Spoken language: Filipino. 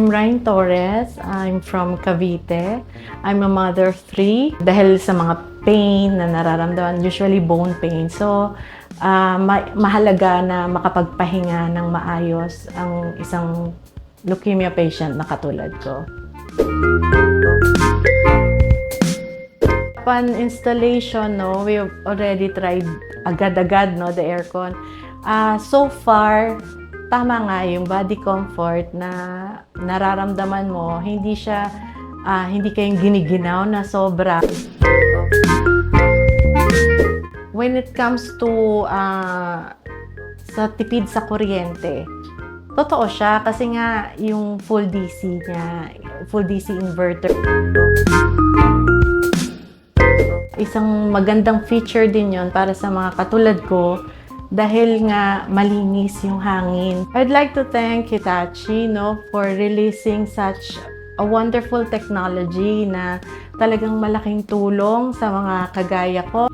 I'm Ryan Torres. I'm from Cavite. I'm a mother of 3. Dahil sa mga pain na nararamdaman, usually bone pain. So, mahalaga na makapagpahinga ng maayos ang isang leukemia patient na katulad ko. Upon installation, no, we have already tried agad-agad, no, the aircon. So far, tama nga yung body comfort na nararamdaman mo, hindi kayong giniginaw na sobra. When it comes to sa tipid sa kuryente, totoo siya kasi nga yung full DC niya, full DC inverter. Isang magandang feature din yon para sa mga katulad ko dahil nga malinis yung hangin. I'd like to thank Hitachi, no, for releasing such a wonderful technology na talagang malaking tulong sa mga kagaya ko.